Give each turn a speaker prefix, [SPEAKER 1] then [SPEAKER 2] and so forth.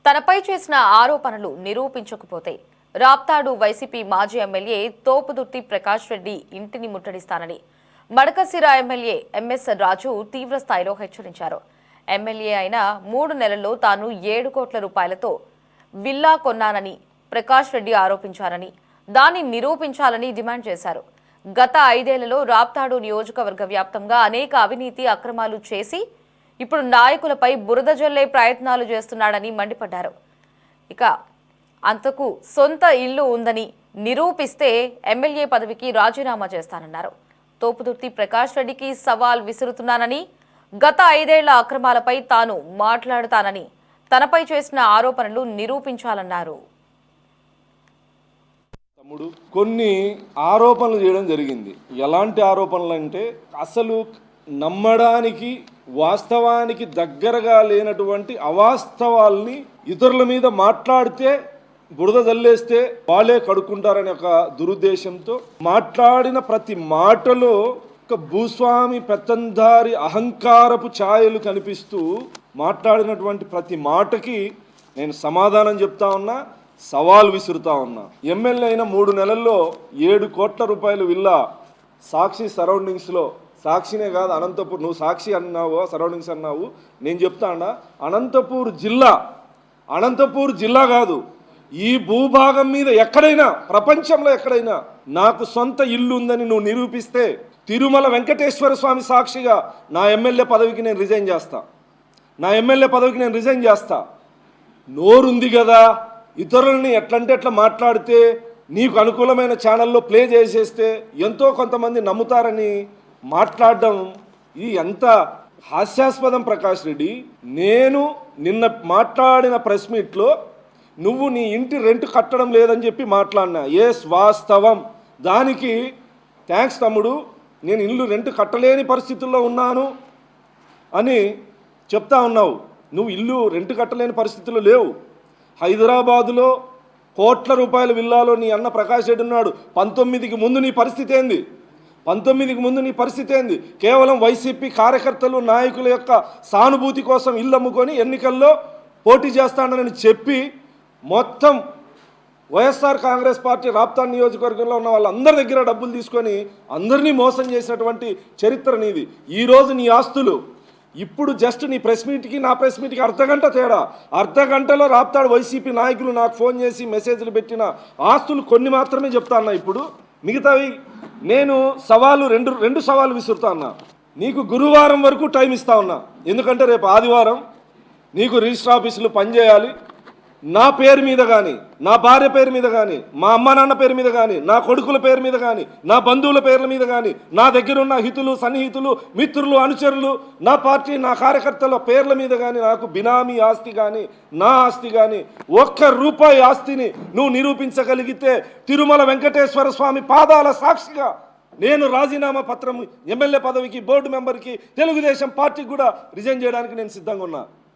[SPEAKER 1] తనపై చేసిన ఆరోపణలు నిరూపించకపోతే రాప్తాడు వైసీపీ మాజీ ఎమ్మెల్యే తోపుదుర్తి ప్రకాష్ రెడ్డి ఇంటిని ముట్టడిస్తానని మడకశిర ఎమ్మెల్యే ఎంఎస్ రాజు తీవ్ర స్థాయిలో హెచ్చరించారు. ఎమ్మెల్యే అయిన 3 నెలల్లో తాను 7 కోట్ల రూపాయలతో విల్లా కొన్నానని ప్రకాష్ రెడ్డి ఆరోపించారని, దాన్ని నిరూపించాలని డిమాండ్ చేశారు. గత 5 ఏళ్లలో రాప్తాడు నియోజకవర్గ వ్యాప్తంగా అనేక అవినీతి అక్రమాలు చేసి ఇప్పుడు నాయకులపై బురద జల్లే ప్రయత్నాలు చేస్తున్నాడని మండిపడ్డారు. ఇక అంతకు సొంత ఇల్లు ఉందని నిరూపిస్తే ఎమ్మెల్యే పదవికి రాజీనామా చేస్తానన్నారు. తోపుదుర్తి ప్రకాష్ రెడ్డికి సవాల్ విసురుతున్నానని, గత 5 ఏళ్ల అక్రమాలపై తాను మాట్లాడతానని, తనపై చేసిన ఆరోపణలు నిరూపించాలన్నారు.
[SPEAKER 2] తమ్ముడు కొన్ని ఆరోపణలు చేయడం జరిగింది. ఎలాంటి ఆరోపణలు అంటే అసలు నమ్మడానికి వాస్తవానికి దగ్గరగా లేనటువంటి అవాస్తవాల్ని ఇతరుల మీద మాట్లాడితే బురద జల్లేస్తే వాళ్ళే కడుక్కుంటారనే ఒక దురుద్దేశంతో మాట్లాడిన ప్రతి మాటలో ఒక భూస్వామి పెత్తందారి అహంకారపు ఛాయలు కనిపిస్తూ మాట్లాడినటువంటి ప్రతి మాటకి నేను సమాధానం చెప్తా ఉన్నా, సవాల్ విసురుతా ఉన్నా. ఎమ్మెల్యే అయిన 3 నెలల్లో 7 కోట్ల రూపాయలు విల్లా సాక్షి సరౌండింగ్స్లో, సాక్షినే కాదు అనంతపూర్, నువ్వు సాక్షి అన్నావు సరౌండింగ్స్ అన్నావు, నేను చెప్తానా అనంతపూర్ జిల్లా కాదు, ఈ భూభాగం మీద ఎక్కడైనా ప్రపంచంలో ఎక్కడైనా నాకు సొంత ఇల్లు ఉందని నువ్వు నిరూపిస్తే తిరుమల వెంకటేశ్వర స్వామి సాక్షిగా నా ఎమ్మెల్యే పదవికి నేను రిజైన్ చేస్తా. నోరుంది కదా, ఇతరులని ఎట్లంటే ఎట్లా మాట్లాడితే నీకు అనుకూలమైన ఛానల్లో ప్లే చేసేస్తే ఎంతో కొంతమంది నమ్ముతారని మాట్లాడడం ఇది ఎంత హాస్యాస్పదం. ప్రకాష్ రెడ్డి, నేను నిన్న మాట్లాడిన ప్రెస్ మీట్లో నువ్వు నీ ఇంటి రెంట్ కట్టడం లేదని చెప్పి మాట్లాడినా. ఎస్, వాస్తవం. దానికి థ్యాంక్స్ తమ్ముడు, నేను ఇల్లు రెంట్ కట్టలేని పరిస్థితుల్లో ఉన్నాను అని చెప్తా ఉన్నావు. నువ్వు ఇల్లు రెంట్ కట్టలేని పరిస్థితుల్లో లేవు. హైదరాబాదులో కోట్ల రూపాయల విల్లాలో నీ అన్న ప్రకాష్ రెడ్డి ఉన్నాడు. 19కి ముందు నీ పరిస్థితి ఏంది? కేవలం వైసీపీ కార్యకర్తలు నాయకుల యొక్క సానుభూతి కోసం ఇల్లు అమ్ముకొని ఎన్నికల్లో పోటీ చేస్తానని చెప్పి మొత్తం వైఎస్ఆర్ కాంగ్రెస్ పార్టీ రాప్తాడు నియోజకవర్గంలో ఉన్న వాళ్ళందరి దగ్గర డబ్బులు తీసుకొని అందరినీ మోసం చేసినటువంటి చరిత్ర నీది. ఈరోజు నీ ఆస్తులు ఇప్పుడు జస్ట్ నీ ప్రెస్ మీట్కి నా ప్రెస్ మీట్కి అర్ధగంట తేడా. అర్ధగంటలో రాప్తాడు వైసీపీ నాయకులు నాకు ఫోన్ చేసి మెసేజ్లు పెట్టిన ఆస్తులు కొన్ని మాత్రమే చెప్తా అన్నా. ఇప్పుడు మిగతావి నేను రెండు సవాలు విసురుతా అన్నా. నీకు గురువారం వరకు టైం ఇస్తా ఉన్నా, ఎందుకంటే రేపు ఆదివారం నీకు రిజిస్టర్ ఆఫీసులు పనిచేయాలి. నా పేరు మీద కానీ, నా భార్య పేరు మీద కానీ, మా అమ్మ నాన్న పేరు మీద కానీ, నా కొడుకుల పేరు మీద కానీ, నా బంధువుల పేర్ల మీద కానీ, నా దగ్గర ఉన్న హితులు సన్నిహితులు మిత్రులు అనుచరులు నా పార్టీ నా కార్యకర్తల పేర్ల మీద కానీ నాకు బినామీ ఆస్తి కానీ నా ఆస్తి కానీ ₹1 ఆస్తిని నువ్వు నిరూపించగలిగితే తిరుమల వెంకటేశ్వర స్వామి పాదాల సాక్షిగా నేను రాజీనామా పత్రం ఎమ్మెల్యే పదవికి, బోర్డు మెంబర్కి, తెలుగుదేశం పార్టీకి కూడా రిజైన్ చేయడానికి నేను సిద్ధంగా ఉన్నా.